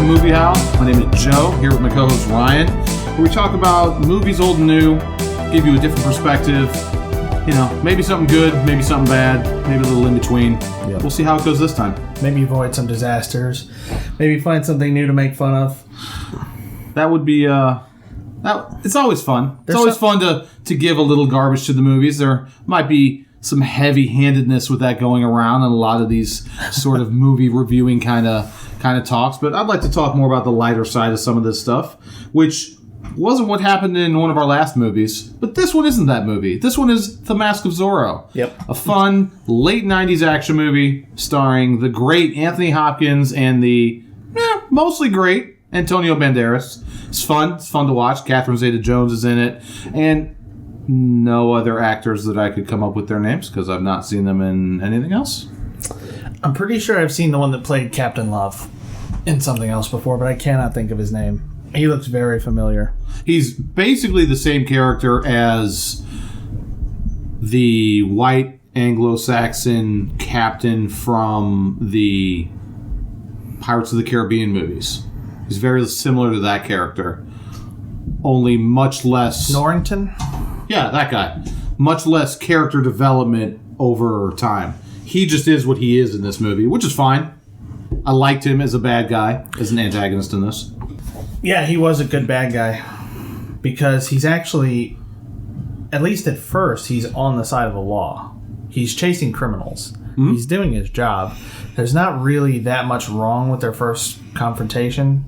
Movie Howl. My name is Joe, here with my co-host Ryan, where we talk about movies old and new, give you a different perspective, maybe something good, maybe something bad, maybe a little in between. Yep. We'll see how it goes this time. Maybe avoid some disasters, maybe find something new to make fun of. That would be, it's always fun. It's always fun to give a little garbage to the movies. There might be some heavy-handedness with that going around in a lot of these sort of movie reviewing kind of talks, but I'd like to talk more about the lighter side of some of this stuff, which wasn't what happened in one of our last movies, but this one isn't that movie. This one is The Mask of Zorro. Yep. A fun, late 90s action movie starring the great Anthony Hopkins and the mostly great Antonio Banderas. It's fun. It's fun to watch. Catherine Zeta-Jones is in it, and no other actors that I could come up with their names because I've not seen them in anything else. I'm pretty sure I've seen the one that played Captain Love in something else before, but I cannot think of his name. He looks very familiar. He's basically the same character as the white Anglo-Saxon captain from the Pirates of the Caribbean movies. He's very similar to that character, only much less... Norrington? Yeah, that guy. Much less character development over time. He just is what he is in this movie, which is fine. I liked him as a bad guy, as an antagonist in this. Yeah, he was a good bad guy. Because he's actually, at least at first, he's on the side of the law. He's chasing criminals. Mm-hmm. He's doing his job. There's not really that much wrong with their first confrontation.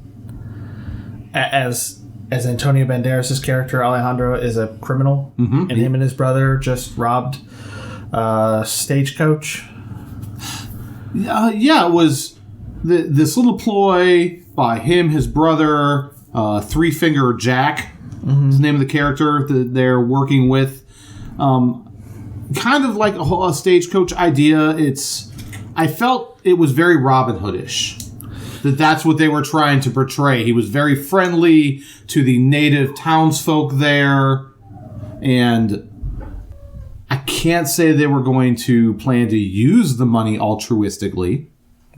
As Antonio Banderas' character, Alejandro, is a criminal. Mm-hmm. And him and his brother just robbed Stagecoach. It was this little ploy by him, his brother, Three Finger Jack, is the name of the character that they're working with. Kind of like a Stagecoach idea. I felt it was very Robin Hood-ish. That's what they were trying to portray. He was very friendly to the native townsfolk there, and I can't say they were going to plan to use the money altruistically.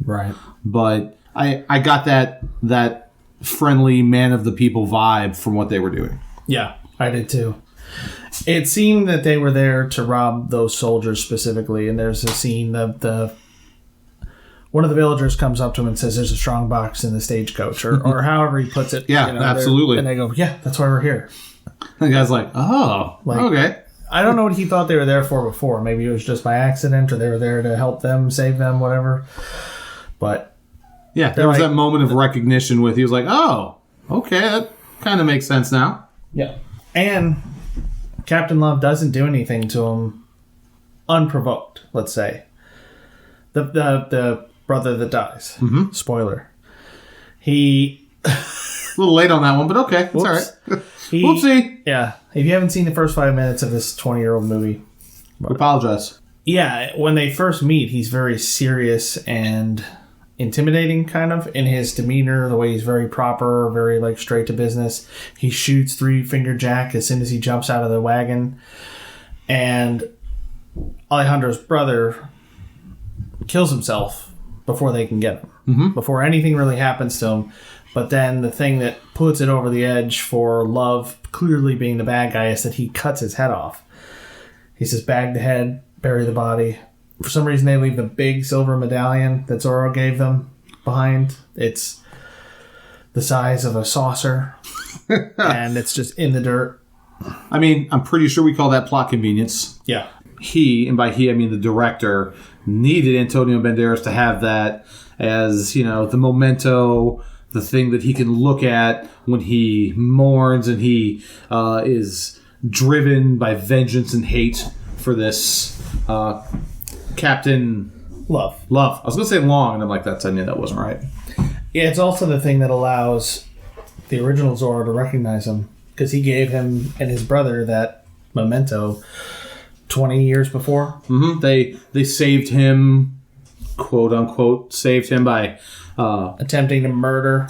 Right. But I got that friendly man of the people vibe from what they were doing. Yeah, I did too. It seemed that they were there to rob those soldiers specifically, and there's a scene the one of the villagers comes up to him and says there's a strong box in the Stagecoach, or however he puts it. Yeah, absolutely. And they go, yeah, that's why we're here. The guy's like, okay. I don't know what he thought they were there for before. Maybe it was just by accident, or they were there to help them, save them, whatever. But yeah, there was that moment of recognition with he was like, oh, okay, that kind of makes sense now. Yeah. And Captain Love doesn't do anything to him unprovoked, let's say. The brother that dies. Mm-hmm. Spoiler. He... a little late on that one, but okay. It's all right. Whoopsie. Yeah. If you haven't seen the first 5 minutes of this 20-year-old movie... We apologize. Yeah, when they first meet, he's very serious and intimidating, kind of, in his demeanor, the way he's very proper, very, straight to business. He shoots Three Finger Jack as soon as he jumps out of the wagon. And Alejandro's brother kills himself before they can get him. Before anything really happens to him. But then the thing that puts it over the edge for Love clearly being the bad guy is that he cuts his head off. He says, bag the head, bury the body. For some reason, they leave the big silver medallion that Zorro gave them behind. It's the size of a saucer, and it's just in the dirt. I mean, I'm pretty sure we call that plot convenience. Yeah. He, and by he, I mean the director, needed Antonio Banderas to have that as, the memento, the thing that he can look at when he mourns and he is driven by vengeance and hate for this Captain Love. I was going to say Long, and I'm like, I knew that wasn't right. Yeah, it's also the thing that allows the original Zorro to recognize him, because he gave him and his brother that memento 20 years before. Mm-hmm. They saved him, quote unquote, saved him by attempting to murder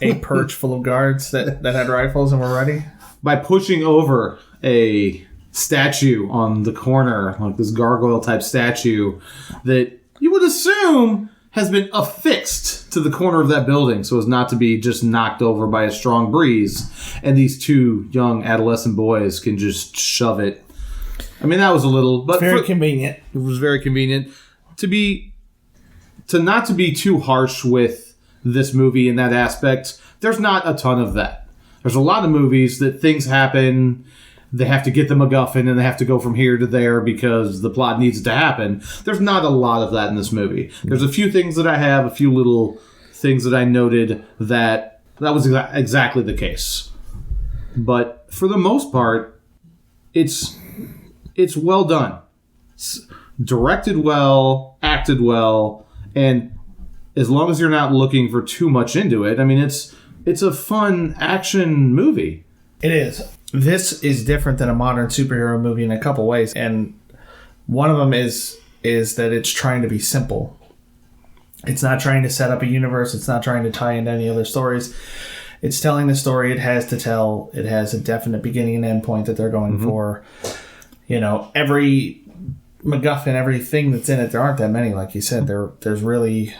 a perch full of guards that had rifles and were ready. By pushing over a statue on the corner, like this gargoyle type statue that you would assume has been affixed to the corner of that building so as not to be just knocked over by a strong breeze, and these two young adolescent boys can just shove it. I mean, that was a little... but very convenient. It was very convenient. To not to be too harsh with this movie in that aspect, there's not a ton of that. There's a lot of movies that things happen... they have to get the MacGuffin and they have to go from here to there because the plot needs it to happen. There's not a lot of that in this movie. There's a few things that I have, a few little things that I noted that was exactly the case. But for the most part, it's well done. It's directed well, acted well, and as long as you're not looking for too much into it, I mean, it's a fun action movie. It is. This is different than a modern superhero movie in a couple ways, and one of them is that it's trying to be simple. It's not trying to set up a universe. It's not trying to tie into any other stories. It's telling the story it has to tell. It has a definite beginning and end point that they're going for. You know, every MacGuffin, everything that's in it, there aren't that many, like you said. There's really,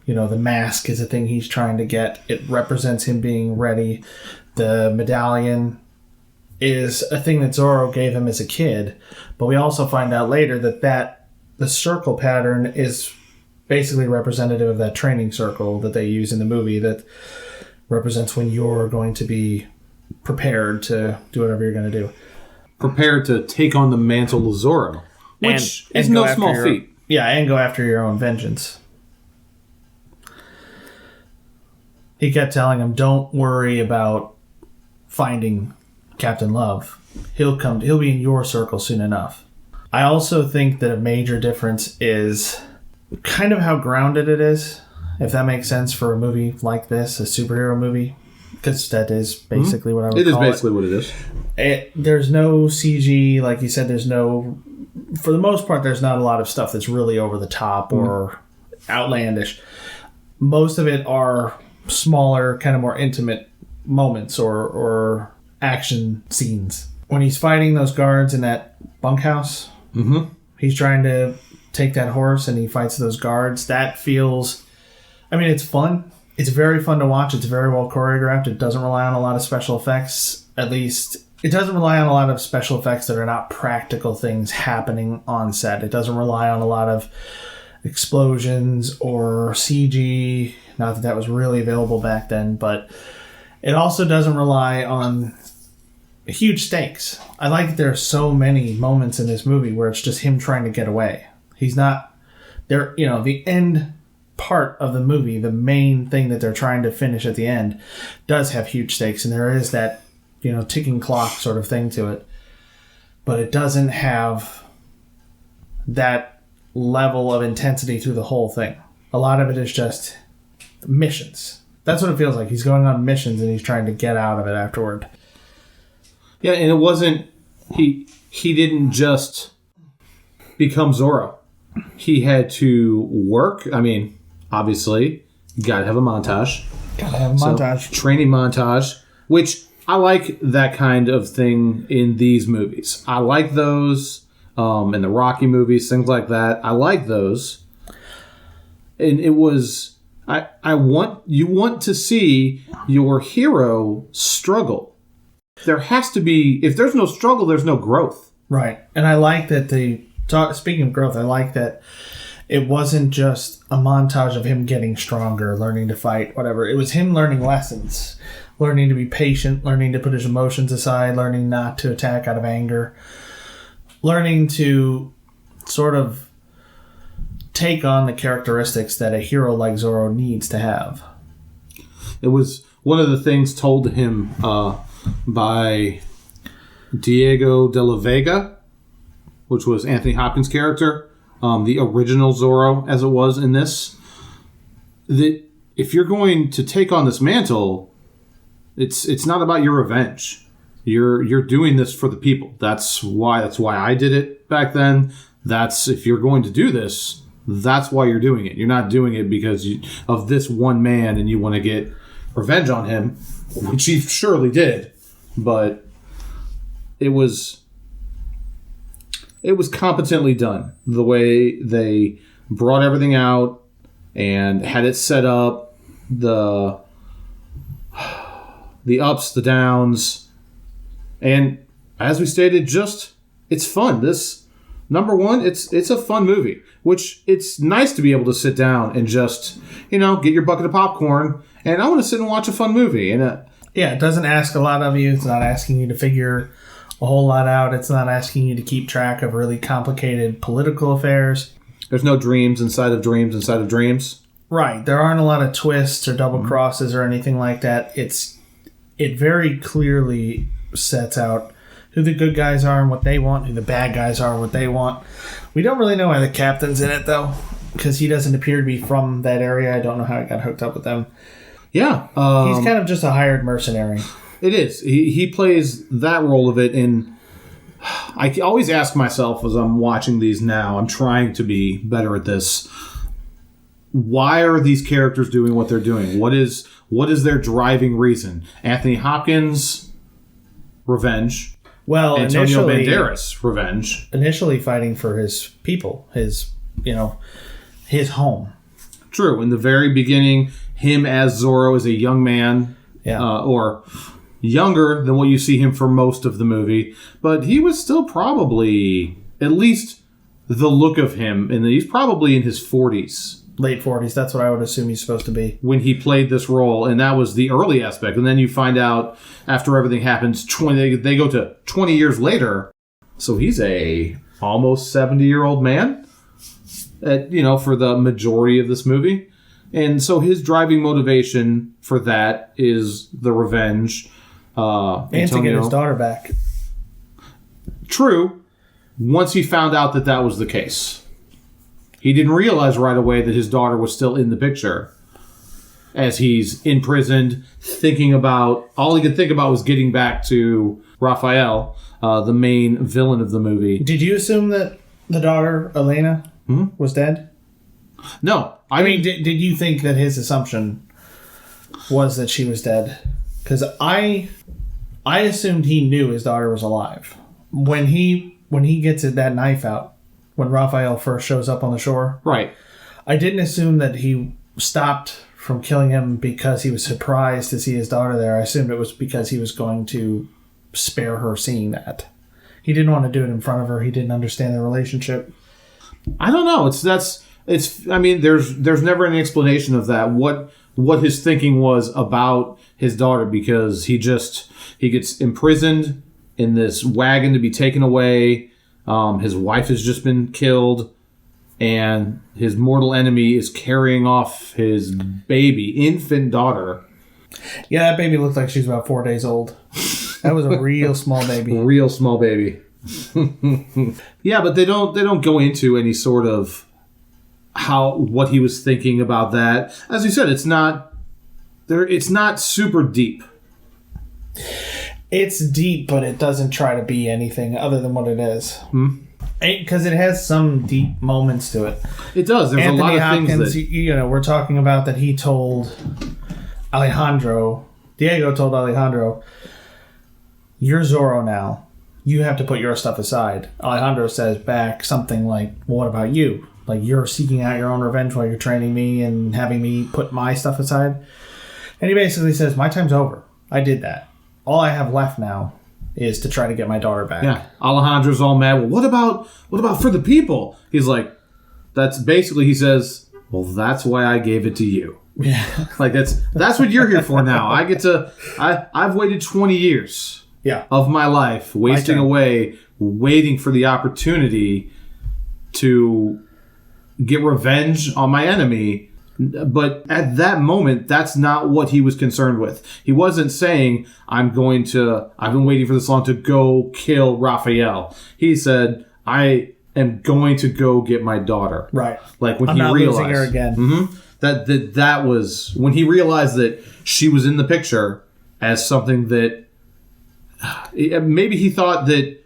you know, the mask is a thing he's trying to get. It represents him being ready. The medallion is a thing that Zorro gave him as a kid, but we also find out later that the circle pattern is basically representative of that training circle that they use in the movie that represents when you're going to be prepared to do whatever you're going to do. Prepared to take on the mantle of Zorro, which is no small feat. Yeah, and go after your own vengeance. He kept telling him, don't worry about finding Captain Love. He'll be in your circle soon enough. I also think that a major difference is kind of how grounded it is, if that makes sense for a movie like this, a superhero movie, because that is basically what I would call it. It is basically what it is. There's no CG, like you said, for the most part, there's not a lot of stuff that's really over the top or outlandish. Most of it are smaller, kind of more intimate moments or action scenes. When he's fighting those guards in that bunkhouse, he's trying to take that horse and he fights those guards. That feels... I mean, it's fun. It's very fun to watch. It's very well choreographed. It doesn't rely on a lot of special effects. At least, it doesn't rely on a lot of special effects that are not practical things happening on set. It doesn't rely on a lot of explosions or CG. Not that that was really available back then, but it also doesn't rely on huge stakes. I like that there are so many moments in this movie where it's just him trying to get away. He's not there. You know, the end part of the movie, the main thing that they're trying to finish at the end, does have huge stakes, and there is that, you know, ticking clock sort of thing to it. But it doesn't have that level of intensity through the whole thing. A lot of it is just missions. That's what it feels like. He's going on missions and he's trying to get out of it afterward. Yeah, and it wasn't... He didn't just become Zorro. He had to work. I mean, obviously, you gotta have a montage. Training montage, which I like that kind of thing in these movies. I like those in the Rocky movies, things like that. I like those. And it was... you want to see your hero struggle. There has to be... If there's no struggle, there's no growth. Right. And I like that speaking of growth, I like that it wasn't just a montage of him getting stronger, learning to fight, whatever. It was him learning lessons, learning to be patient, learning to put his emotions aside, learning not to attack out of anger, learning to sort of take on the characteristics that a hero like Zorro needs to have. It was one of the things told to him by Diego de la Vega, which was Anthony Hopkins' character, the original Zorro, as it was in this, that if you're going to take on this mantle, it's not about your revenge. You're doing this for the people. That's why I did it back then. If you're going to do this, that's why you're doing it. You're not doing it because of this one man and you want to get revenge on him, which he surely did. But it was competently done. The way they brought everything out, and had it set up, the ups, the downs, and as we stated, it's fun. This, number one, it's a fun movie, which it's nice to be able to sit down and just, get your bucket of popcorn, and I want to sit and watch a fun movie. And it doesn't ask a lot of you. It's not asking you to figure a whole lot out. It's not asking you to keep track of really complicated political affairs. There's no dreams inside of dreams inside of dreams. Right. There aren't a lot of twists or double crosses or anything like that. It very clearly sets out who the good guys are and what they want, who the bad guys are and what they want. We don't really know why the captain's in it, though, because he doesn't appear to be from that area. I don't know how he got hooked up with them. Yeah. He's kind of just a hired mercenary. It is. He plays that role of it, and I always ask myself as I'm watching these now, I'm trying to be better at this, why are these characters doing what they're doing? What is their driving reason? Anthony Hopkins, revenge. Well, Antonio Banderas, revenge. Initially fighting for his people, his home. True. In the very beginning, him as Zorro as a young man, or younger than what you see him for most of the movie, but he was still probably, at least the look of him, and he's probably in his 40s. Late 40s, that's what I would assume he's supposed to be. When he played this role, and that was the early aspect. And then you find out, after everything happens, they go to 20 years later, so he's a almost 70-year-old man, for the majority of this movie. And so his driving motivation for that is the revenge. And to get his daughter back. True. Once he found out that was the case. He didn't realize right away that his daughter was still in the picture. As he's imprisoned, all he could think about was getting back to Raphael, the main villain of the movie. Did you assume that the daughter, Elena, was dead? No. I mean, did you think that his assumption was that she was dead? Because I assumed he knew his daughter was alive. When he gets that knife out, when Raphael first shows up on the shore. Right. I didn't assume that he stopped from killing him because he was surprised to see his daughter there. I assumed it was because he was going to spare her seeing that. He didn't want to do it in front of her. He didn't understand the relationship. I don't know. There's never an explanation of that. What his thinking was about his daughter, because he gets imprisoned in this wagon to be taken away. His wife has just been killed, and his mortal enemy is carrying off his infant daughter. Yeah, that baby looked like she was about 4 days old. That was a real small baby. Real small baby. Yeah, but they don't go into any sort of what he was thinking about that. As you said, it's not super deep. It's deep, but it doesn't try to be anything other than what it is. Because it has some deep moments to it. It does. There's Anthony a lot of Hopkins, things that... we're talking about that he told Diego told Alejandro, "You're Zorro now. You have to put your stuff aside." Alejandro says back something like, "Well, what about you? Like, you're seeking out your own revenge while you're training me and having me put my stuff aside?" And he basically says, "My time's over. I did that. All I have left now is to try to get my daughter back." Yeah. Alejandro's all mad. Well, what about for the people? He's like, that's basically, he says, well, that's why I gave it to you. Yeah. Like, that's what you're here for now. I've waited 20 years of my life wasting away, waiting for the opportunity to get revenge on my enemy. But at that moment, that's not what he was concerned with. He wasn't saying, I've been waiting for this long to go kill Raphael. He said, I am going to go get my daughter. Right. Like when I'm he not realized losing her again. Mm-hmm, that was when he realized that she was in the picture as something that maybe he thought that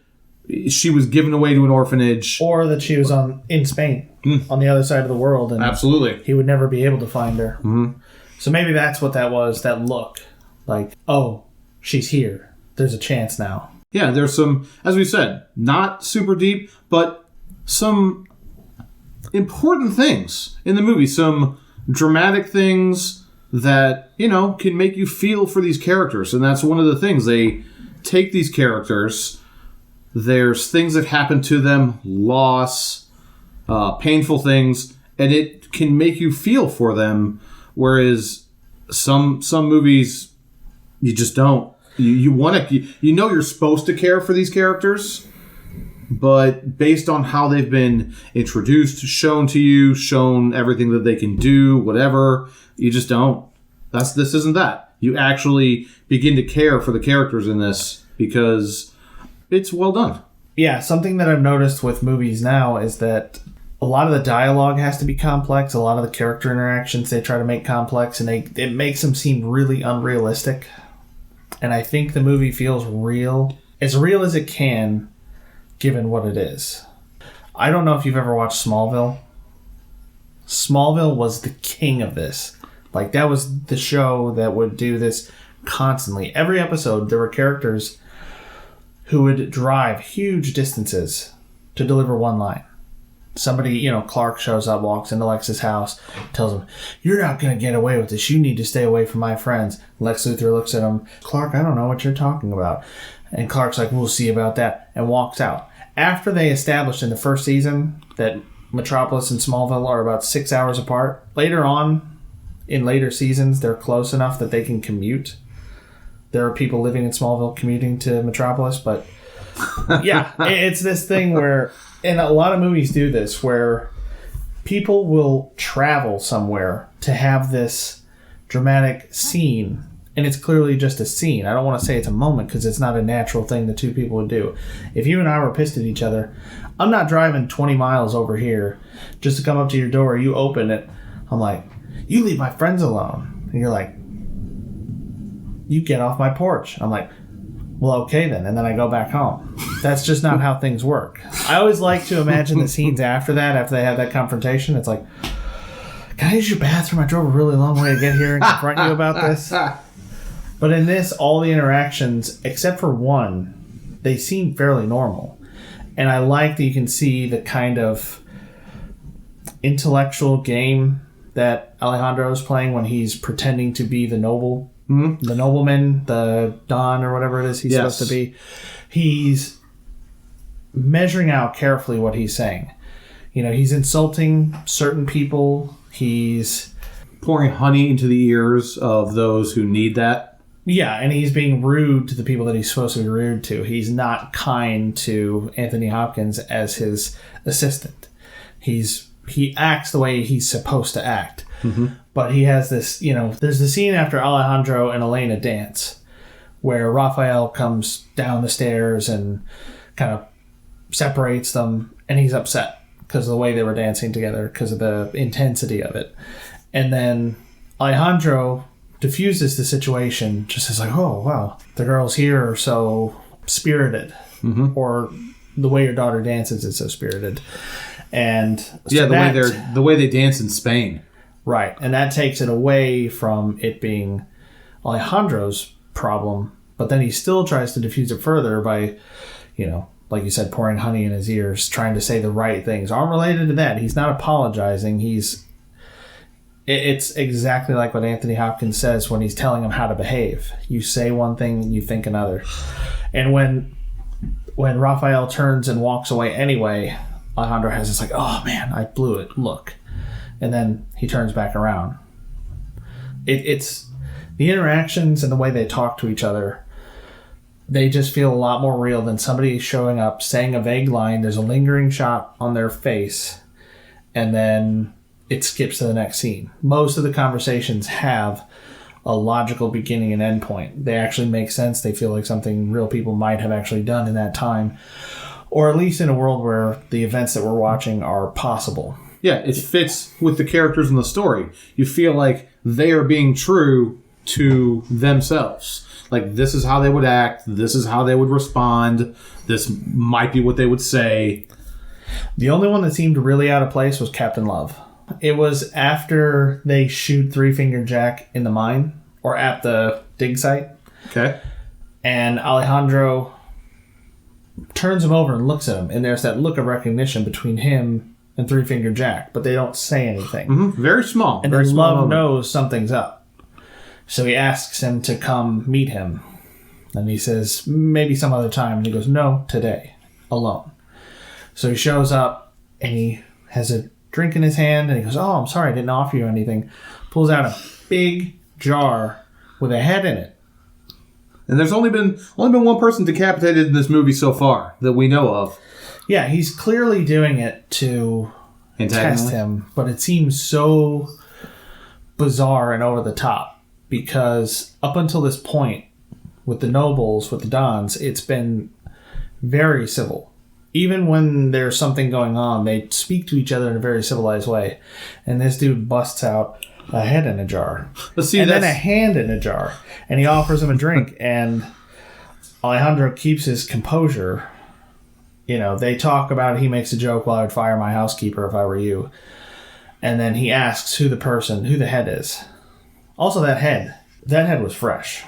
she was given away to an orphanage, or that she was in Spain, on the other side of the world, and absolutely he would never be able to find her. Mm-hmm. So maybe that's what that was. That look, like, oh, she's here. There's a chance now. Yeah, there's some, as we said, not super deep, but some important things in the movie. Some dramatic things that, can make you feel for these characters. And that's one of the things. They take these characters, there's things that happen to them, loss, painful things, and it can make you feel for them, whereas some movies, you just don't. You want to, you're supposed to care for these characters, but based on how they've been introduced, shown to you, shown everything that they can do, whatever, you just don't. This isn't that. You actually begin to care for the characters in this because it's well done. Yeah, something that I've noticed with movies now is that a lot of the dialogue has to be complex. A lot of the character interactions they try to make complex, and it makes them seem really unrealistic. And I think the movie feels real as it can, given what it is. I don't know if you've ever watched Smallville. Smallville was the king of this. Like, that was the show that would do this constantly. Every episode, there were characters who would drive huge distances to deliver one line. Somebody, Clark shows up, walks into Lex's house, tells him, "You're not going to get away with this. You need to stay away from my friends." Lex Luthor looks at him. "Clark, I don't know what you're talking about." And Clark's like, "We'll see about that," and walks out. After they established in the first season that Metropolis and Smallville are about 6 hours apart, later on, in later seasons, they're close enough that they can commute. There are people living in Smallville commuting to Metropolis, but yeah, it's this thing where, and a lot of movies do this, where people will travel somewhere to have this dramatic scene, and it's clearly just a scene. I don't want to say it's a moment because it's not a natural thing the two people would do. If you and I were pissed at each other, I'm not driving 20 miles over here just to come up to your door. You open it. I'm like, "You leave my friends alone." And you're like, "You get off my porch." I'm like, "Well, okay then." And then I go back home. That's just not how things work. I always like to imagine the scenes after that, after they have that confrontation. It's like, "Can I use your bathroom? I drove a really long way to get here and confront you about this." But in this, all the interactions, except for one, they seem fairly normal. And I like that you can see the kind of intellectual game that Alejandro is playing when he's pretending to be the noble. Mm-hmm. The nobleman, the Don, or whatever it is he's supposed to be. He's measuring out carefully what he's saying. He's insulting certain people. He's pouring honey into the ears of those who need that. Yeah, and he's being rude to the people that he's supposed to be rude to. He's not kind to Anthony Hopkins as his assistant. He acts the way he's supposed to act. Mm-hmm. But he has this, there's the scene after Alejandro and Elena dance where Raphael comes down the stairs and kind of separates them, and he's upset because of the way they were dancing together, because of the intensity of it. And then Alejandro diffuses the situation, just as like, "Oh, wow, the girls here are so spirited." Mm-hmm. Or the way your daughter dances is so spirited. And so the way they dance in Spain. Right, and that takes it away from it being Alejandro's problem, but then he still tries to diffuse it further by, like you said, pouring honey in his ears, trying to say the right things. Unrelated to that, he's not apologizing. It's exactly like what Anthony Hopkins says when he's telling him how to behave. You say one thing, you think another. And when Raphael turns and walks away anyway, Alejandro has this like, "Oh man, I blew it, look." And then he turns back around. It's the interactions and the way they talk to each other. They just feel a lot more real than somebody showing up, saying a vague line. There's a lingering shot on their face, and then it skips to the next scene. Most of the conversations have a logical beginning and end point. They actually make sense. They feel like something real people might have actually done in that time, or at least in a world where the events that we're watching are possible. Yeah, it fits with the characters in the story. You feel like they are being true to themselves. Like, this is how they would act. This is how they would respond. This might be what they would say. The only one that seemed really out of place was Captain Love. It was after they shoot Three Finger Jack in the mine, or at the dig site. Okay. And Alejandro turns him over and looks at him, and there's that look of recognition between him and Three-Finger Jack, but they don't say anything. Mm-hmm. Very small. And very then small Love moment. knows something's up. So he asks him to come meet him. And he says, maybe some other time. And he goes, no, today. Alone. So he shows up, and he has a drink in his hand, and he goes, oh, I'm sorry, I didn't offer you anything. Pulls out a big jar with a head in it. And there's only been one person decapitated in this movie so far that we know of. Yeah, he's clearly doing it to test him, but it seems so bizarre and over the top because up until this point, with the nobles, with the Dons, it's been very civil. Even when there's something going on, they speak to each other in a very civilized way. And this dude busts out a head in a jar. Then a hand in a jar. And he offers him a drink. And Alejandro keeps his composure. You know, they talk about it. He makes a joke, well, I would fire my housekeeper if I were you. And then he asks who the head is. Also, that head was fresh.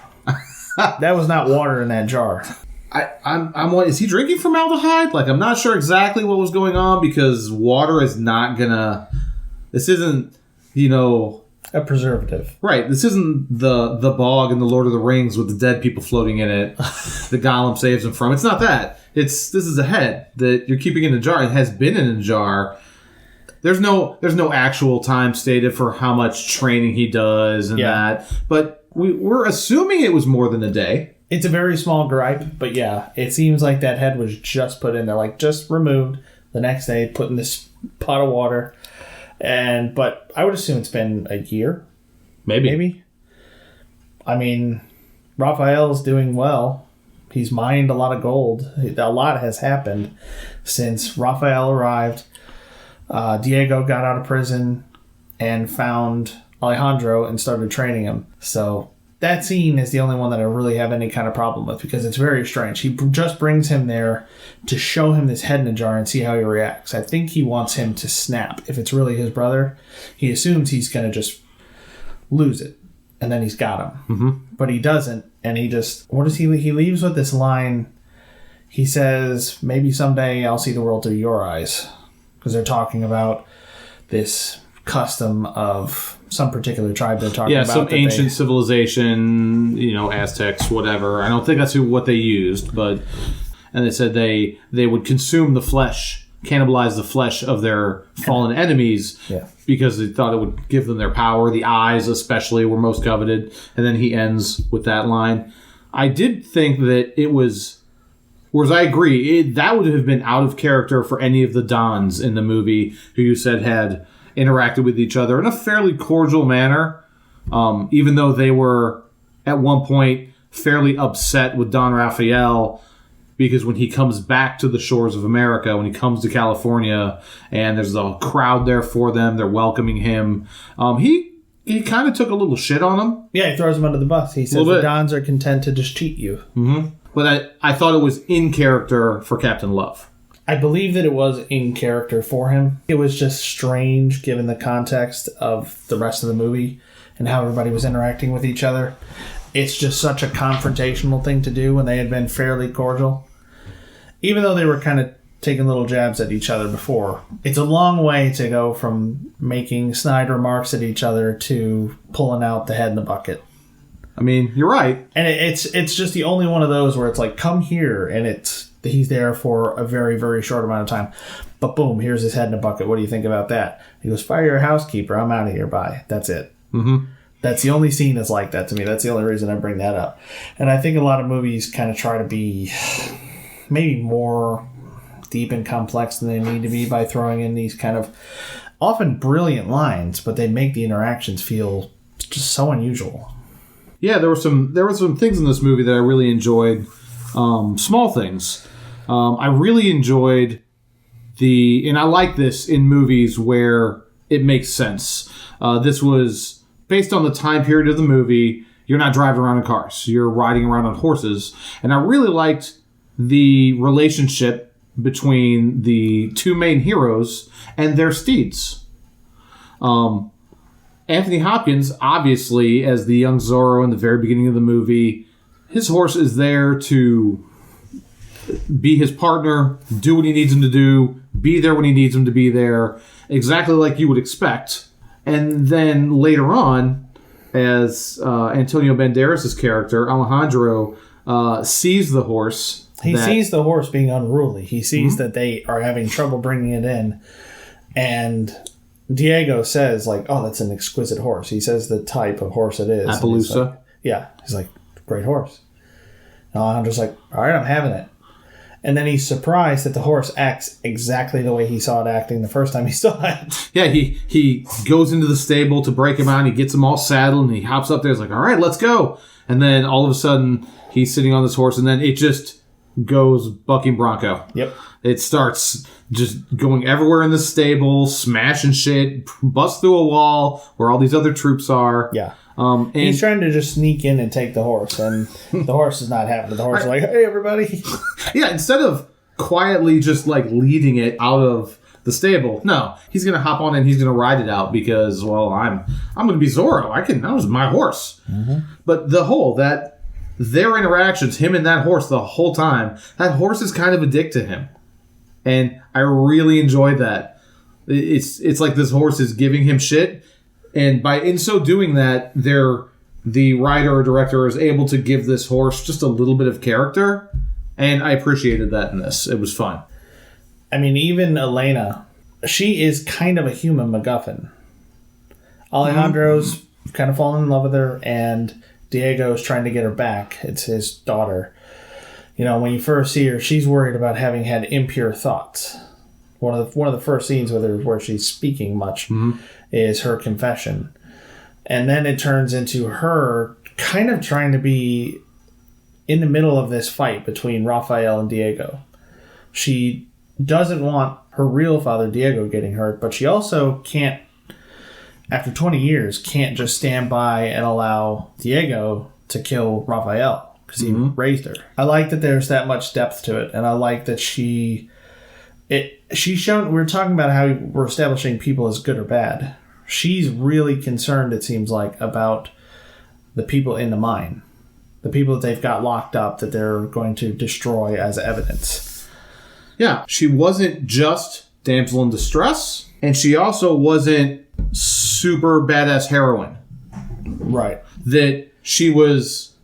That was not water in that jar. I'm is he drinking formaldehyde? Like, I'm not sure exactly what was going on because water is not gonna. This isn't, a preservative. Right. This isn't the bog in the Lord of the Rings with the dead people floating in it. The Gollum saves them from. It's not that. This is a head that you're keeping in a jar. It has been in a jar. There's no actual time stated for how much training he does and that. But we're assuming it was more than a day. It's a very small gripe, but yeah, it seems like that head was just put in there, like just removed the next day, put in this pot of water. But I would assume it's been a year. Maybe. I mean, Raphael's doing well. He's mined a lot of gold. A lot has happened since Raphael arrived. Diego got out of prison and found Alejandro and started training him. So that scene is the only one that I really have any kind of problem with because it's very strange. He just brings him there to show him this head in a jar and see how he reacts. I think he wants him to snap. If it's really his brother, he assumes he's going to just lose it. And then he's got him. Mm-hmm. But he doesn't. And he leaves with this line. He says, maybe someday I'll see the world through your eyes. Because they're talking about this custom of some particular tribe they're talking about. Yeah, some ancient civilization, Aztecs, whatever. I don't think that's what they used, but... And they said they would consume the flesh, cannibalize the flesh of their fallen enemies because they thought it would give them their power. The eyes, especially, were most coveted. And then he ends with that line. I did think that it was... Whereas I agree, that would have been out of character for any of the Dons in the movie who you said had interacted with each other in a fairly cordial manner, even though they were, at one point, fairly upset with Don Raphael because when he comes back to the shores of America, when he comes to California, and there's a crowd there for them, they're welcoming him, he kind of took a little shit on them. Yeah, he throws him under the bus. He says the Dons are content to just cheat you. Mm-hmm. But I thought it was in character for Captain Love. I believe that it was in character for him. It was just strange given the context of the rest of the movie and how everybody was interacting with each other. It's just such a confrontational thing to do when they had been fairly cordial. Even though they were kind of taking little jabs at each other before. It's a long way to go from making snide remarks at each other to pulling out the head in the bucket. I mean, you're right. And it's just the only one of those where it's like, come here, and he's there for a very, very short amount of time. But boom, here's his head in a bucket. What do you think about that? He goes, fire your housekeeper. I'm out of here. Bye. That's it. Mm-hmm. That's the only scene that's like that to me. That's the only reason I bring that up. And I think a lot of movies kind of try to be maybe more deep and complex than they need to be by throwing in these kind of often brilliant lines, but they make the interactions feel just so unusual. Yeah, there were some things in this movie that I really enjoyed. Small things. I really enjoyed and I like this in movies where it makes sense. This was based on the time period of the movie. You're not driving around in cars. You're riding around on horses. And I really liked the relationship between the two main heroes and their steeds. Anthony Hopkins, obviously, as the young Zorro in the very beginning of the movie, his horse is there to be his partner, do what he needs him to do, be there when he needs him to be there, exactly like you would expect. And then later on, as Antonio Banderas' character, Alejandro, sees the horse. He sees the horse being unruly. He sees that they are having trouble bringing it in. And Diego says, like, oh, that's an exquisite horse. He says the type of horse it is. Appaloosa. He's like, great horse. And Alejandro's like, all right, I'm having it. And then he's surprised that the horse acts exactly the way he saw it acting the first time he saw it. Yeah, he goes into the stable to break him out, and he gets him all saddled, and he hops up there. He's like, all right, let's go. And then all of a sudden, he's sitting on this horse, and then it just goes bucking bronco. Yep. It starts just going everywhere in the stable, smashing shit, busts through a wall where all these other troops are. Yeah. And he's trying to just sneak in and take the horse, and the horse is not having it. The horse is like, hey, everybody. Yeah, instead of quietly just like leading it out of the stable, no, he's going to hop on and he's going to ride it out because, well, I'm going to be Zorro. That was my horse. Mm-hmm. But their interactions, him and that horse the whole time, that horse is kind of a dick to him. And I really enjoyed that. It's like this horse is giving him shit. And in so doing that, the writer or director is able to give this horse just a little bit of character. And I appreciated that in this. It was fun. I mean, even Elena, she is kind of a human MacGuffin. Alejandro's kind of fallen in love with her, and Diego's trying to get her back. It's his daughter. You know, when you first see her, she's worried about having had impure thoughts. One of the first scenes with her where she's speaking much is her confession. And then it turns into her kind of trying to be in the middle of this fight between Raphael and Diego. She doesn't want her real father, Diego, getting hurt, but she also can't, after 20 years, can't just stand by and allow Diego to kill Raphael because he raised her. I like that there's that much depth to it, and I like that she's shown. We're talking about how we're establishing people as good or bad. She's really concerned, it seems like, about the people in the mine, the people that they've got locked up that they're going to destroy as evidence. Yeah, she wasn't just damsel in distress, and she also wasn't super badass heroine. Right. That she was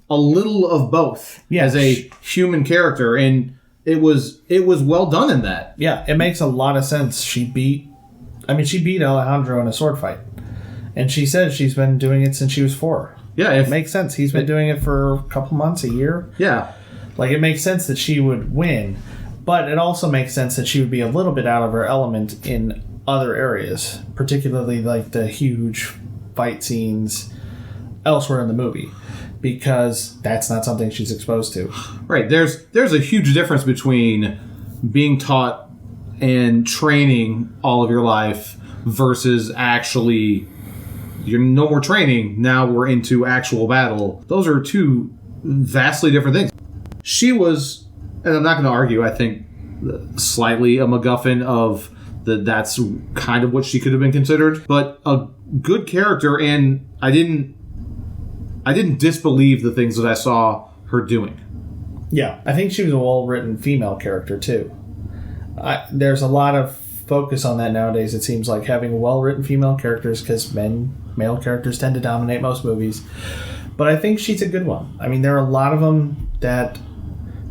a little of both as a human character, and it was well done in that. Yeah, it makes a lot of sense. She beat Alejandro in a sword fight. And she says she's been doing it since she was 4. Yeah. It makes sense. He's been doing it for a couple months, a year. Yeah. Like, it makes sense that she would win. But it also makes sense that she would be a little bit out of her element in other areas. Particularly, like, the huge fight scenes elsewhere in the movie. Because that's not something she's exposed to. Right. There's a huge difference between being taught and training all of your life versus actually you're no more training, now we're into actual battle. Those are two vastly different things. She was, and I'm not going to argue, I think slightly a MacGuffin of that's kind of what she could have been considered, but a good character, and I didn't disbelieve the things that I saw her doing. Yeah, I think she was a well-written female character, too. There's a lot of focus on that nowadays, it seems like, having well-written female characters, because male characters tend to dominate most movies. But I think she's a good one. I mean, there are a lot of them that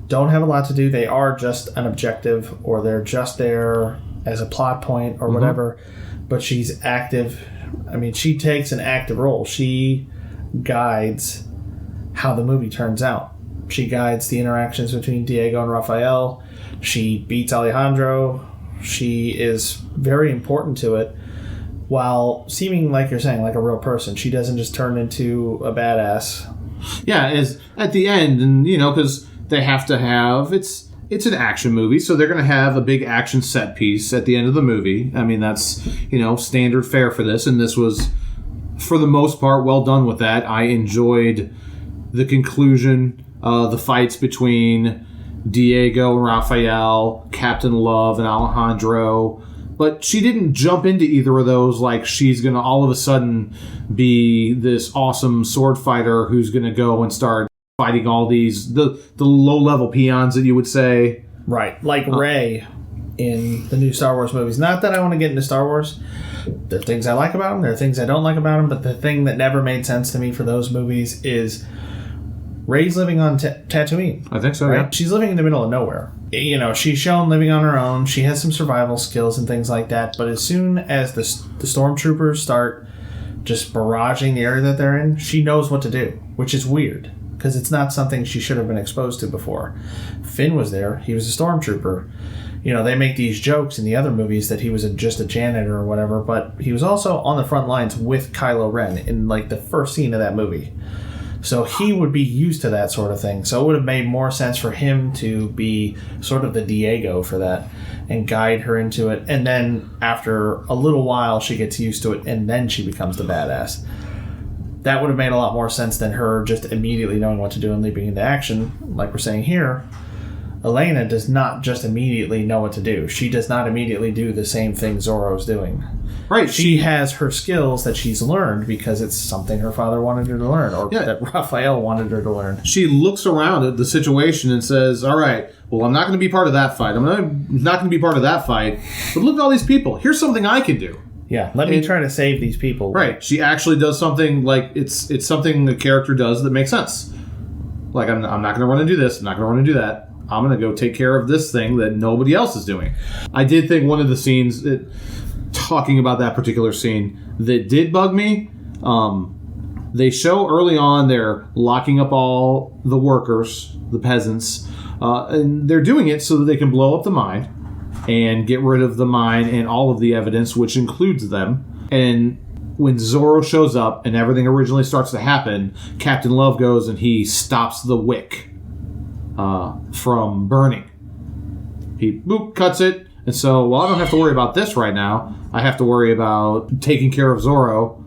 don't have a lot to do. They are just an objective, or they're just there as a plot point, or whatever. But she's active. I mean, she takes an active role. She guides how the movie turns out. She guides the interactions between Diego and Raphael. She beats Alejandro. She is very important to it, while seeming, like you're saying, like a real person. She doesn't just turn into a badass. Yeah, as at the end, and because they have to have it's an action movie, so they're going to have a big action set piece at the end of the movie. I mean, that's standard fare for this, and this was, for the most part, well done with that. I enjoyed the conclusion, the fights between Diego and Raphael, Captain Love and Alejandro, but she didn't jump into either of those like she's going to all of a sudden be this awesome sword fighter who's going to go and start fighting all these, the low-level peons that you would say. Right, like Rey in the new Star Wars movies. Not that I want to get into Star Wars. There are things I like about them. There are things I don't like about them. But the thing that never made sense to me for those movies is Rey's living on Tatooine. I think so, right? yeah. She's living in the middle of nowhere. You know, she's shown living on her own. She has some survival skills and things like that. But as soon as the stormtroopers start just barraging the area that they're in, she knows what to do, which is weird because it's not something she should have been exposed to before. Finn was there. He was a stormtrooper. You know, they make these jokes in the other movies that he was just a janitor or whatever, but he was also on the front lines with Kylo Ren in, like, the first scene of that movie. So he would be used to that sort of thing. So it would have made more sense for him to be sort of the Diego for that and guide her into it. And then after a little while, she gets used to it, and then she becomes the badass. That would have made a lot more sense than her just immediately knowing what to do and leaping into action. Like we're saying here, Elena does not just immediately know what to do. She does not immediately do the same thing Zorro's doing. Right. She has her skills that she's learned because it's something her father wanted her to learn, or that Raphael wanted her to learn. She looks around at the situation and says, all right, well, I'm not going to be part of that fight. I'm not going to be part of that fight. But look at all these people. Here's something I can do. Yeah, let me try to save these people. Right. She actually does something like it's something the character does that makes sense. Like, I'm not going to run and do this. I'm not going to run and do that. I'm going to go take care of this thing that nobody else is doing. I did think one of the scenes, talking about that particular scene, that did bug me, they show early on they're locking up all the workers, the peasants, and they're doing it so that they can blow up the mine and get rid of the mine and all of the evidence, which includes them. And when Zorro shows up and everything originally starts to happen, Captain Love goes and he stops the wick from burning. He cuts it, and so, well, I don't have to worry about this right now. I have to worry about taking care of Zorro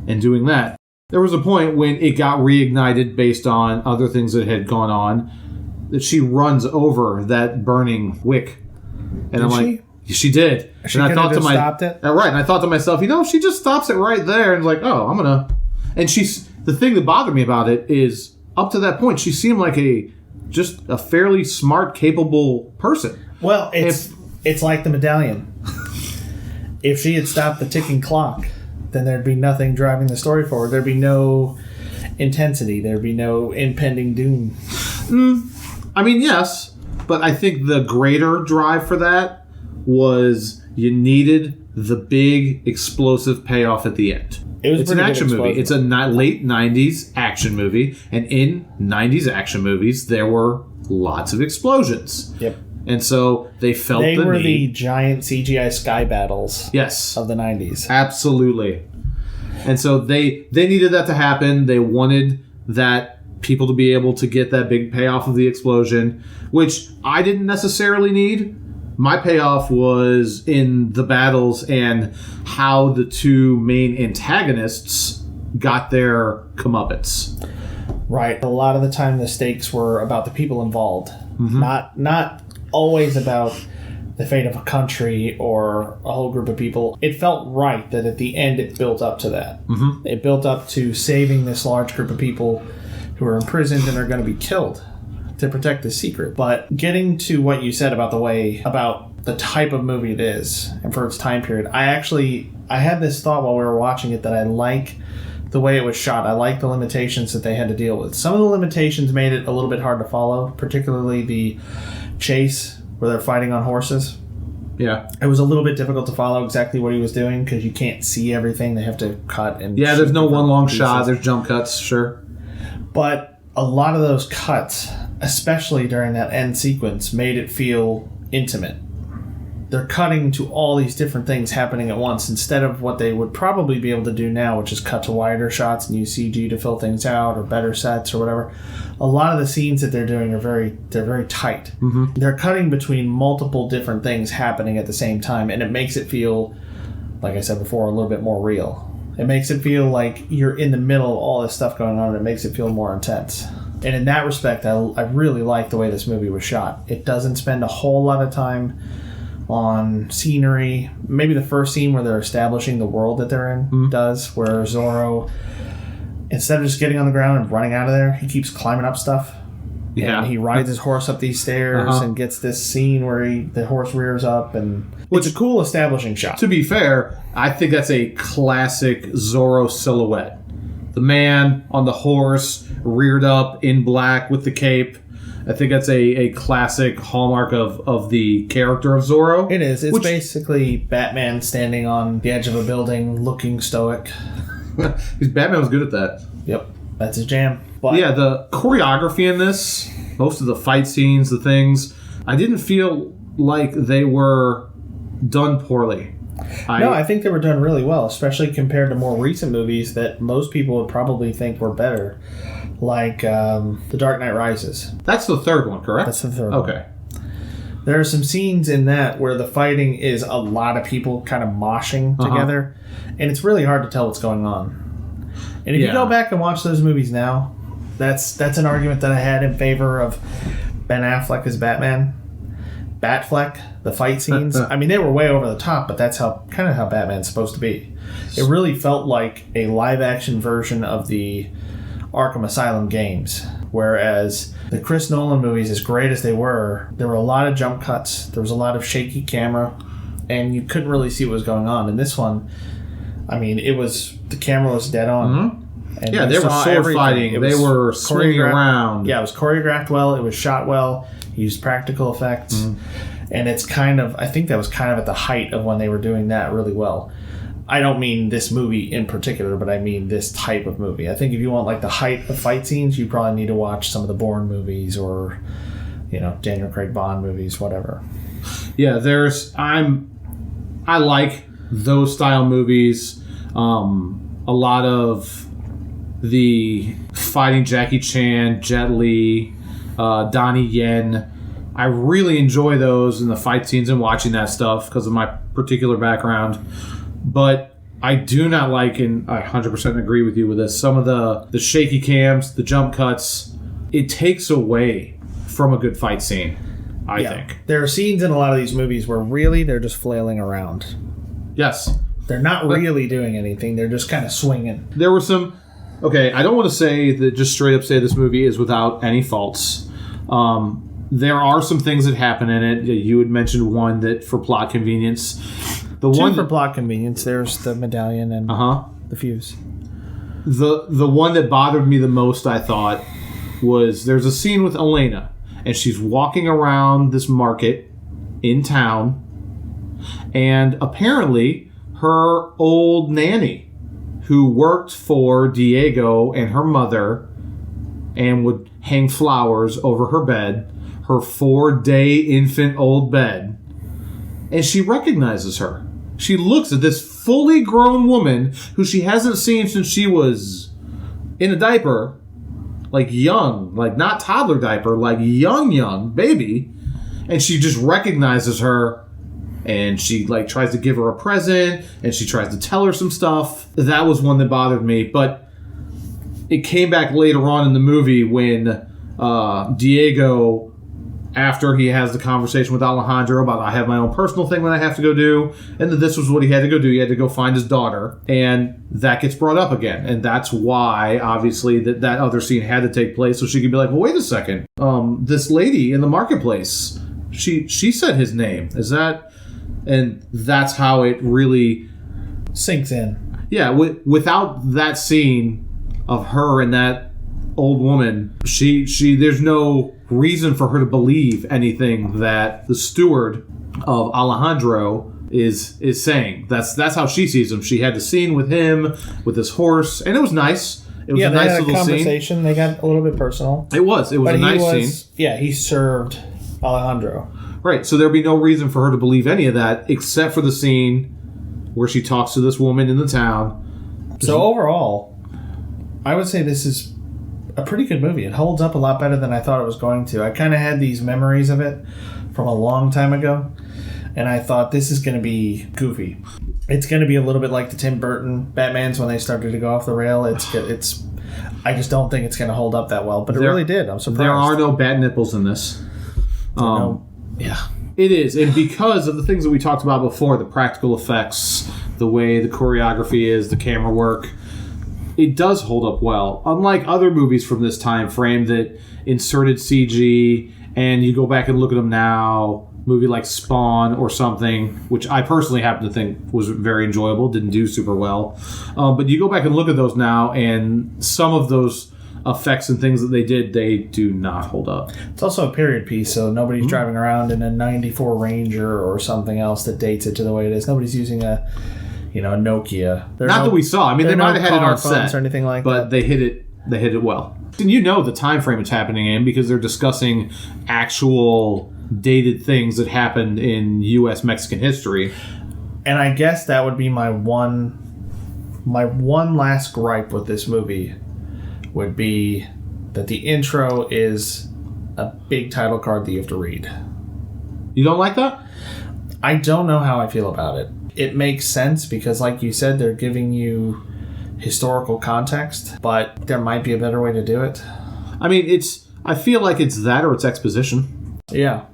and doing that. There was a point when it got reignited based on other things that had gone on, that she runs over that burning wick. And I'm like, she did. She and could have just stopped it? Right, and I thought to myself, she just stops it right there, and like, oh, I'm gonna... And the thing that bothered me about it is, up to that point, she seemed like just a fairly smart, capable person. Well, it's like the medallion. If she had stopped the ticking clock, then there'd be nothing driving the story forward. There'd be no intensity. There'd be no impending doom. I mean, yes, but I think the greater drive for that was you needed the big, explosive payoff at the end. It's an action movie. It's a late 90s action movie. And in 90s action movies, there were lots of explosions. Yep. And so they felt the need. They were the giant CGI sky battles of the 90s. Absolutely. And so they needed that to happen. They wanted that people to be able to get that big payoff of the explosion, which I didn't necessarily need. My payoff was in the battles and how the two main antagonists got their comeuppance. Right. A lot of the time the stakes were about the people involved. Mm-hmm. Not always about the fate of a country or a whole group of people. It felt right that at the end it built up to that. Mm-hmm. It built up to saving this large group of people who are imprisoned and are going to be killed to protect the secret. But getting to what you said about the type of movie it is and for its time period, I had this thought while we were watching it that I like the way it was shot. I like the limitations that they had to deal with. Some of the limitations made it a little bit hard to follow, particularly the chase where they're fighting on horses. Yeah. It was a little bit difficult to follow exactly what he was doing because you can't see everything. They have to cut and... Yeah, there's no one long shot. There's jump cuts, sure. But a lot of those cuts, especially during that end sequence, made it feel intimate. They're cutting to all these different things happening at once instead of what they would probably be able to do now, which is cut to wider shots and use CG to fill things out or better sets or whatever. A lot of the scenes that they're doing are very tight. Mm-hmm. They're cutting between multiple different things happening at the same time, and it makes it feel, like I said before, a little bit more real. It makes it feel like you're in the middle of all this stuff going on, and it makes it feel more intense. And in that respect, I really like the way this movie was shot. It doesn't spend a whole lot of time on scenery. Maybe the first scene where they're establishing the world that they're in does, where Zorro, instead of just getting on the ground and running out of there, he keeps climbing up stuff. Yeah. And he rides his horse up these stairs and gets this scene where the horse rears up, and it's a cool establishing shot. To be fair, I think that's a classic Zorro silhouette. The man on the horse, reared up in black with the cape. I think that's a classic hallmark of the character of Zorro. It is. It's basically Batman standing on the edge of a building, looking stoic. Batman was good at that. Yep, that's his jam. But yeah, the choreography in this, most of the fight scenes, the things, I didn't feel like they were done poorly. I think they were done really well, especially compared to more recent movies that most people would probably think were better, like The Dark Knight Rises. That's the third one, correct? That's the third one. Okay. There are some scenes in that where the fighting is a lot of people kind of moshing together, and it's really hard to tell what's going on. And if you go back and watch those movies now, that's an argument that I had in favor of Ben Affleck as Batman. Batfleck, the fight scenes, I mean, they were way over the top, but that's kind of how Batman's supposed to be. It really felt like a live-action version of the Arkham Asylum games, whereas the Chris Nolan movies, as great as they were, there were a lot of jump cuts, there was a lot of shaky camera, and you couldn't really see what was going on. In this one, I mean, the camera was dead on. And yeah, they were sword fighting. They were swinging around. Yeah, it was choreographed well. It was shot well. He used practical effects. And it's I think that was kind of at the height of when they were doing that really well. I don't mean this movie in particular, but I mean this type of movie. I think if you want like the height of fight scenes, you probably need to watch some of the Bourne movies or, Daniel Craig Bond movies, whatever. Yeah, I like those style movies. A lot of the fighting Jackie Chan, Jet Li, Donnie Yen. I really enjoy those and the fight scenes and watching that stuff because of my particular background. But I do not like, and I 100% agree with you with this, some of the shaky cams, the jump cuts, it takes away from a good fight scene, I think. There are scenes in a lot of these movies where really they're just flailing around. Yes. They're not really doing anything. They're just kind of swinging. There were some... Okay, I don't want to say that just straight up say this movie is without any faults. There are some things that happen in it. You had mentioned one that for plot convenience. For plot convenience, there's the medallion and the fuse. The one that bothered me the most, I thought, was there's a scene with Elena, and she's walking around this market in town, and apparently her old nanny, who worked for Diego and her mother and would hang flowers over her bed, her 4-day infant old bed, and she recognizes her. She looks at this fully grown woman who she hasn't seen since she was in a diaper, like young, like not toddler diaper, like young baby, and she just recognizes her. And she tries to give her a present, and she tries to tell her some stuff. That was one that bothered me. But it came back later on in the movie when Diego, after he has the conversation with Alejandro about, I have my own personal thing that I have to go do, and that this was what he had to go do. He had to go find his daughter, and that gets brought up again. And that's why, obviously, that other scene had to take place, so she could be like, well, wait a second. This lady in the marketplace, she said his name. Is that... And that's how it really sinks in. Yeah, without that scene of her and that old woman, she there's no reason for her to believe anything that the steward of Alejandro is saying. That's how she sees him. She had the scene with him with his horse, and it was nice. It was a nice little conversation. Scene. They got a little bit personal. It was a nice scene. Yeah, he served Alejandro. Right, so there'd be no reason for her to believe any of that except for the scene where she talks to this woman in the town. So overall, I would say this is a pretty good movie. It holds up a lot better than I thought it was going to. I kind of had these memories of it from a long time ago, and I thought this is going to be goofy. It's going to be a little bit like the Tim Burton Batmans when they started to go off the rail. It's. I just don't think it's going to hold up that well, but it really did. I'm surprised. There are no bat nipples in this. Yeah. It is, and because of the things that we talked about before, the practical effects, the way the choreography is, the camera work, it does hold up well. Unlike other movies from this time frame that inserted CG, and you go back and look at them now, movie like Spawn or something, which I personally happen to think was very enjoyable, didn't do super well. But you go back and look at those now, and some of those effects and things that they did, they do not hold up. It's also a period piece, so nobody's driving around in a 94 Ranger or something else that dates it to the way it is. Nobody's using a Nokia. Not that we saw. I mean, they might have had it on set or anything like but that. They hit it well. And you know the time frame it's happening in because they're discussing actual dated things that happened in U.S. Mexican history. And I guess that would be my one last gripe with this movie would be that the intro is a big title card that you have to read. You don't like that? I don't know how I feel about it. It makes sense because, like you said, they're giving you historical context, but there might be a better way to do it. I mean, I feel like it's that or it's exposition. Yeah.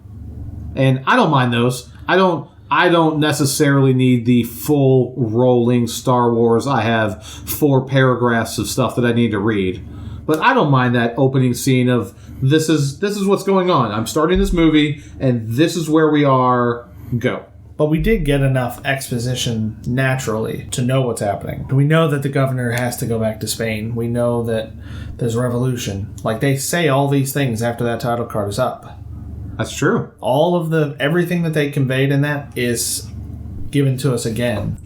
And I don't mind those. I don't necessarily need the full rolling Star Wars. I have 4 paragraphs of stuff that I need to read. But I don't mind that opening scene of this is what's going on. I'm starting this movie and this is where we are. Go. But we did get enough exposition naturally to know what's happening. We know that the governor has to go back to Spain. We know that there's revolution. Like, they say all these things after that title card is up. That's true. All of everything that they conveyed in that is given to us again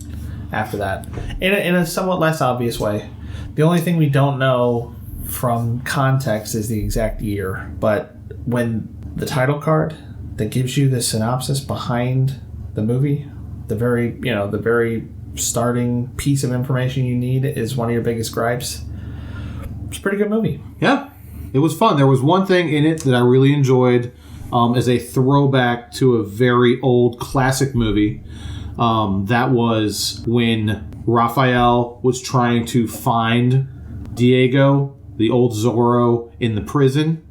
after that. In a somewhat less obvious way. The only thing we don't know from context is the exact year. But when the title card that gives you the synopsis behind the movie, the very starting piece of information you need is one of your biggest gripes. It's a pretty good movie. Yeah, it was fun. There was one thing in it that I really enjoyed as a throwback to a very old classic movie. That was when Raphael was trying to find Diego, the old Zorro, in the prison.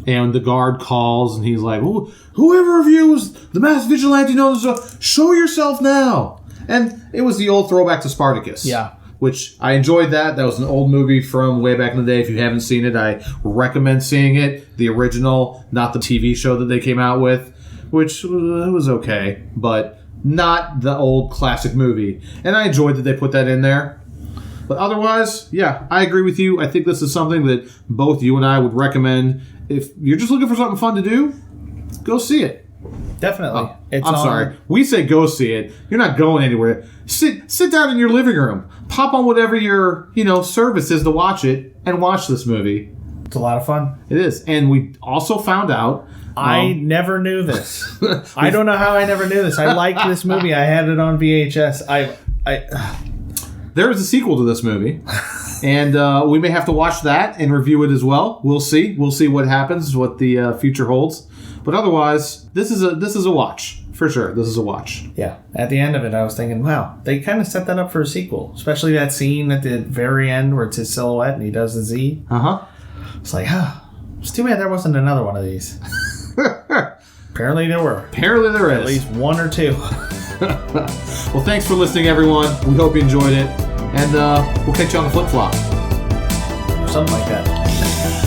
And the guard calls, and he's like, whoever of you is the masked vigilante knows, show yourself now. And it was the old throwback to Spartacus. Yeah. Which I enjoyed that. That was an old movie from way back in the day. If you haven't seen it, I recommend seeing it. The original, not the TV show that they came out with, which was okay, but not the old classic movie. And I enjoyed that they put that in there. But otherwise, yeah, I agree with you. I think this is something that both you and I would recommend. If you're just looking for something fun to do, go see it. Definitely. I'm sorry. We say go see it. You're not going anywhere. Sit down in your living room. Pop on whatever your service is to watch it and watch this movie. It's a lot of fun. It is. And we also found out... I never knew this. I don't know how I never knew this. I liked this movie. I had it on VHS. There is a sequel to this movie. And we may have to watch that and review it as well. We'll see. We'll see what happens, what the future holds. But otherwise, this is a watch. For sure. This is a watch. Yeah. At the end of it, I was thinking, wow, they kind of set that up for a sequel. Especially that scene at the very end where it's his silhouette and he does the Z. Uh-huh. It's like, it's too bad there wasn't another one of these. Apparently there were. Apparently there is. At least one or two. Well, thanks for listening, everyone. We hope you enjoyed it. And we'll catch you on the flip-flop. Something like that.